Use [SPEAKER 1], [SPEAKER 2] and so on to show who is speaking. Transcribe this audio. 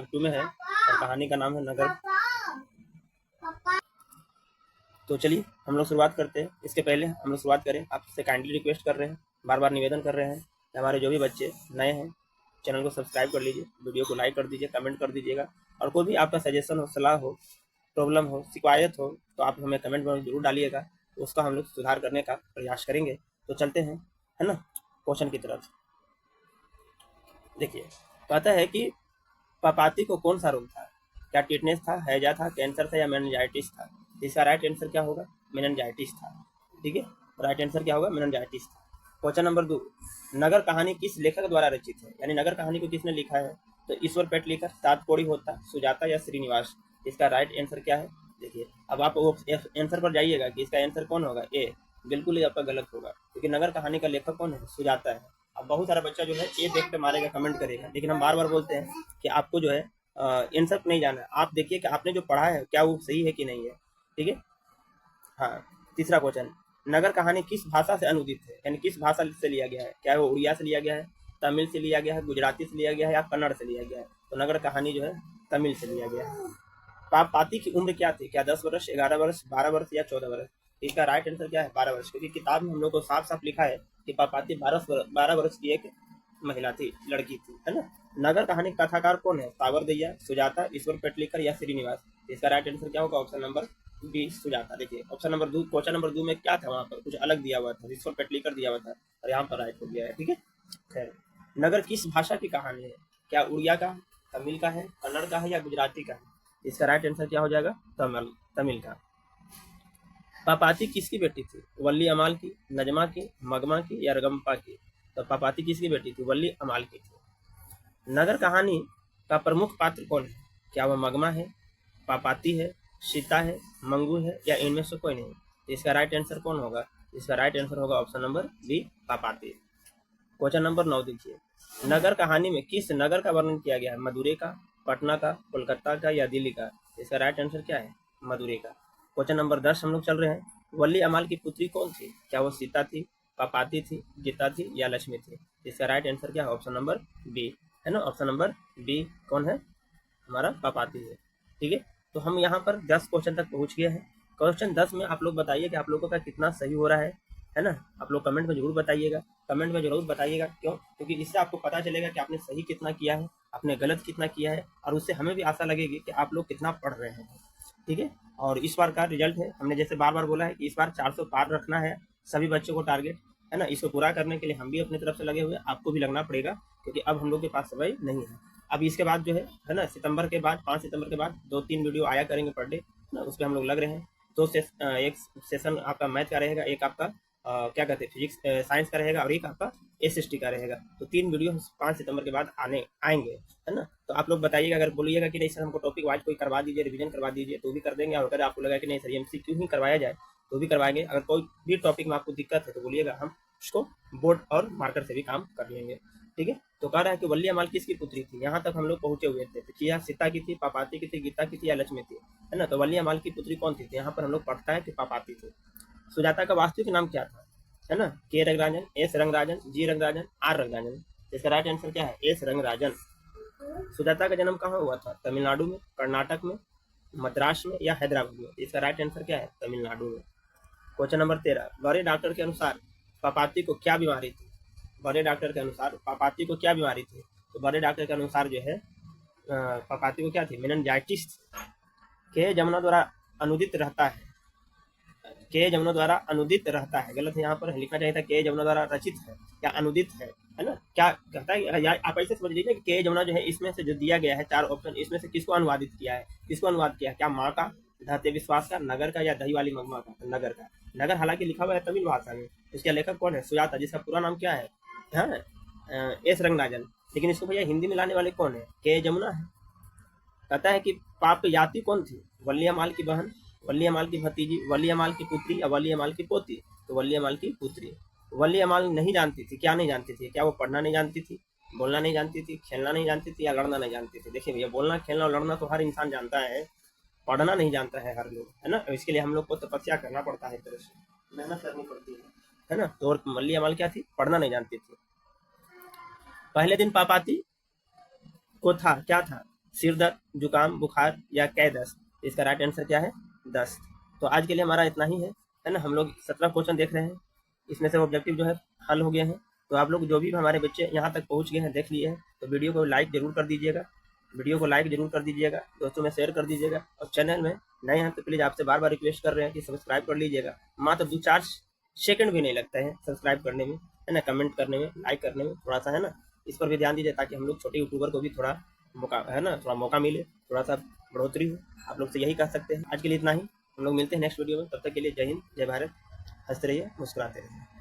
[SPEAKER 1] To में है और कहानी का नाम है नगर। तो चलिए हम लोग शुरुआत करते हैं। इसके पहले हम लोग शुरुआत करें, आपसे काइंडली रिक्वेस्ट कर रहे हैं, बार बार निवेदन कर रहे हैं कि हमारे जो भी बच्चे नए हैं चैनल को सब्सक्राइब कर लीजिए, वीडियो को लाइक कर दीजिए, कमेंट कर दीजिएगा, और कोई भी आपका सजेशन हो, सलाह हो, प्रॉब्लम हो, शिकायत हो तो आप हमें कमेंट में जरूर डालिएगा, तो उसका हम लोग सुधार करने का प्रयास करेंगे। तो चलते हैं, है ना, क्वेश्चन की तरफ। देखिए, कहता है कि पापाती को कौन सा रोग था? क्या टिटनेस था, हैजा था, कैंसर था या मेनिंजाइटिस था? इसका राइट आंसर क्या होगा? मेनिंजाइटिस था। ठीक है, राइट आंसर क्या होगा? मेनिंजाइटिस था। क्वेश्चन नंबर 2, नगर कहानी किस लेखक द्वारा रचित है? यानी नगर कहानी को किसने लिखा है? तो ईश्वर पेटलीकर, सातकोड़ी होता, सुजाता या श्रीनिवास? इसका राइट आंसर क्या है? देखिए, अब आप वो आंसर पर जाइएगा कि इसका आंसर कौन होगा। ए, बिल्कुल ही आपका गलत होगा, क्योंकि नगर कहानी का लेखक कौन है? सुजाता है। अब बहुत सारा बच्चा जो है ए देख के मारेगा, कमेंट करेगा, लेकिन हम बार बार बोलते हैं कि आपको जो है आंसर नहीं जाना है, आप देखिए कि आपने जो पढ़ा है क्या वो सही है कि नहीं है। ठीक है। हाँ, तीसरा क्वेश्चन, नगर कहानी किस भाषा से अनुदित है? यानी किस भाषा से लिया गया है? क्या वो उड़िया से लिया गया है, तमिल से लिया गया है, गुजराती से लिया गया है या कन्नड़ से लिया गया है? तो नगर कहानी जो है तमिल से लिया गया है। पापाती की उम्र क्या थी? क्या 10 वर्ष, 11 वर्ष, 12 वर्ष या 14 वर्ष? इसका राइट आंसर क्या है? 12 वर्ष, क्योंकि किताब में हम लोग को साफ साफ लिखा है कि पापाती 12 वर्ष की एक महिला थी, लड़की थी, है ना। नगर कहानी कथाकार कौन है? सावर दैया, सुजाता, ईश्वर पेटलीकर या श्रीनिवास? इसका राइट आंसर क्या होगा? Option number B, Sujata. देखिए, ऑप्शन नंबर 2, क्वेश्चन नंबर 2 में क्या था? वहां पर कुछ अलग दिया हुआ था, ईश्वर पेटलीकर दिया हुआ था, और यहाँ पर राइट हो गया है। ठीक है, खैर, नगर किस भाषा की कहानी है? क्या उड़िया का, तमिल का है, कन्नड़ का है या गुजराती का है? इसका राइट आंसर क्या हो जाएगा? तमिल का। पापाती किसकी बेटी थी? वल्ली अमाल की, नजमा की, मगमा की या रगम्पा की? तो पापाती किसकी बेटी थी? वल्ली अमाल की थी। नगर कहानी का प्रमुख पात्र कौन है? क्या वह मगमा है, पापाती है, सीता है, मंगू है या इनमें से कोई नहीं? तो इसका राइट आंसर कौन होगा? इसका राइट आंसर होगा ऑप्शन नंबर बी, पापाती। क्वेश्चन नंबर 9 देखिए, नगर कहानी में किस नगर का वर्णन किया गया है? मदुरै का, पटना का, कोलकाता का या दिल्ली का? इसका राइट आंसर क्या है? मदुरै का। क्वेश्चन नंबर 10 हम लोग चल रहे हैं। वल्ली अमाल की पुत्री कौन थी? क्या वो सीता थी, पापाती थी, गीता थी या लक्ष्मी थी? इसका राइट आंसर क्या है? ऑप्शन नंबर बी, है ना, ऑप्शन नंबर बी कौन है? हमारा पापाती है। ठीक है, तो हम यहाँ पर 10 क्वेश्चन तक पहुँच गए हैं। क्वेश्चन 10 में आप लोग बताइए कि आप लोगों का कितना सही हो रहा है ना। आप लोग कमेंट में जरूर बताइएगा, कमेंट में जरूर बताइएगा। क्यों? क्योंकि इससे आपको पता चलेगा कि आपने सही कितना किया है, आपने गलत कितना किया है, और उससे हमें भी आशा लगेगी कि आप लोग कितना पढ़ रहे हैं। ठीक है, और इस बार का रिजल्ट है, हमने जैसे बार बार बोला है कि इस बार 400 पार रखना है सभी बच्चों को टारगेट, है ना। इसको पूरा करने के लिए हम भी अपनी तरफ से लगे हुए, आपको भी लगना पड़ेगा, क्योंकि अब हम लोग के पास समय नहीं है। अब इसके बाद जो है ना, सितंबर के बाद, 5 सितंबर के बाद 2-3 वीडियो आया करेंगे पर डे ना, उस पर हम लोग लग रहे हैं। एक सेशन आपका मैथ का रहेगा, एक आपका क्या कहते हैं फिजिक्स साइंस का रहेगा, और एक आपका एसएसटी का रहेगा। तो 3 वीडियो 5 सितंबर के बाद आएंगे, है ना। तो आप लोग बताइएगा, अगर बोलिएगा कि नहीं सर हमको टॉपिक वाइज कोई करवा दीजिए, रिवीजन करवा दीजिए, तो भी कर देंगे। और अगर आपको लगा कि नहीं सर एमसीक्यू ही करवाया जाए तो भी करवाएंगे। अगर कोई भी टॉपिक में आपको दिक्कत है तो बोलिएगा, हम उसको बोर्ड और मार्कर से भी काम कर लेंगे। ठीक है, तो कह रहा है कि वल्ली अमाल किसकी पुत्री थी? यहाँ तक हम लोग पहुंचे हुए थे। तो क्या सीता की थी, पापाती की थी, गीता की थी या लक्ष्मी थी, है ना। तो वल्ली अमाल की पुत्री कौन थी? तो यहाँ पर हम लोग पढ़ता है कि पापाती थी। सुजाता का वास्तविक नाम क्या था? है ना, K Rangarajan, S Rangarajan, G Rangarajan, R Rangarajan? इसका राइट आंसर क्या है? एस रंगराजन। सुजाता का जन्म कहाँ हुआ था? तमिलनाडु में, कर्नाटक में, मद्रास में या हैदराबाद में? इसका राइट आंसर क्या है? तमिलनाडु में। क्वेश्चन नंबर 13, बड़े डॉक्टर के अनुसार पापाती को क्या बीमारी थी? बड़े डॉक्टर के अनुसार पापाती को क्या बीमारी थी? तो बड़े डॉक्टर के अनुसार जो है पापाती को क्या थी? मेनिंजाइटिस। के जमुना द्वारा अनुदित रहता है, के जमुना द्वारा अनुदित रहता है, गलत है, यहाँ पर लिखना चाहिए था के जमुना द्वारा रचित है या अनुदित है ना। क्या कहता है, आप ऐसे समझ लीजिए कि के जमुना जो है, इसमें से जो दिया गया है 4 ऑप्शन, इसमें से किसको अनुवादित किया है? किसको अनुवाद किया है? क्या माँ का, धरते विश्वास का, नगर का या दही वाली मगमा का? नगर का। नगर हालांकि लिखा हुआ है तमिल भाषा में। इसका लेखक कौन है? सुजाता, जिसका पूरा नाम क्या है? हाँ, एस रंगराजन। लेकिन इसको भैया हिंदी में लाने वाले कौन है? के जमुना है। कहता है कि पाप याति कौन थी? वल्ली अमाल की बहन, वल्ली अमाल की भतीजी, वल्ली अमाल की पुत्री या वल्ली अमाल की पोती? तो वल्ली अमाल की पुत्री। वल्ली अमाल नहीं जानती थी, क्या नहीं जानती थी? क्या वो पढ़ना नहीं जानती थी, बोलना नहीं जानती थी, खेलना नहीं जानती थी या लड़ना नहीं जानती थी? देखिए भैया, बोलना, खेलना और लड़ना तो हर इंसान जानता है, पढ़ना नहीं जानता है हर लोग, है ना। इसके लिए हम लोग को तपस्या करना पड़ता है, एक तरह से मेहनत करनी पड़ती है ना। तो वल्ली अमाल क्या थी? पढ़ना नहीं जानती थी। पहले दिन पापाती को था, क्या था? सिर दर्द, जुकाम, बुखार या कै दस्त। इसका राइट आंसर क्या है? दस्त। तो आज के लिए हमारा इतना ही है ना। हम लोग 17 क्वेश्चन देख रहे हैं, इसमें से ऑब्जेक्टिव जो है हल हो गए हैं। तो आप लोग जो भी हमारे बच्चे यहाँ तक पहुँच गए हैं, देख लिए हैं, तो वीडियो को लाइक जरूर कर दीजिएगा, दोस्तों में शेयर कर दीजिएगा। और चैनल में नए हैं तो प्लीज़ आपसे बार बार रिक्वेस्ट कर रहे हैं कि सब्सक्राइब कर लीजिएगा। मात्र 2-4 सेकंड भी नहीं लगता है सब्सक्राइब करने में, है ना, कमेंट करने में, लाइक करने में, थोड़ा सा है ना, इस पर भी ध्यान दीजिए ताकि हम लोग छोटे यूट्यूबर को भी थोड़ा मौका, है ना, थोड़ा मौका मिले, थोड़ा सा बढ़ोतरी हो। आप लोग से यही कह सकते हैं। आज के लिए इतना ही, हम लोग मिलते हैं नेक्स्ट वीडियो में। तब तक के लिए जय हिंद, जय भारत। हंसते रहिए, मुस्कुराते रहिए।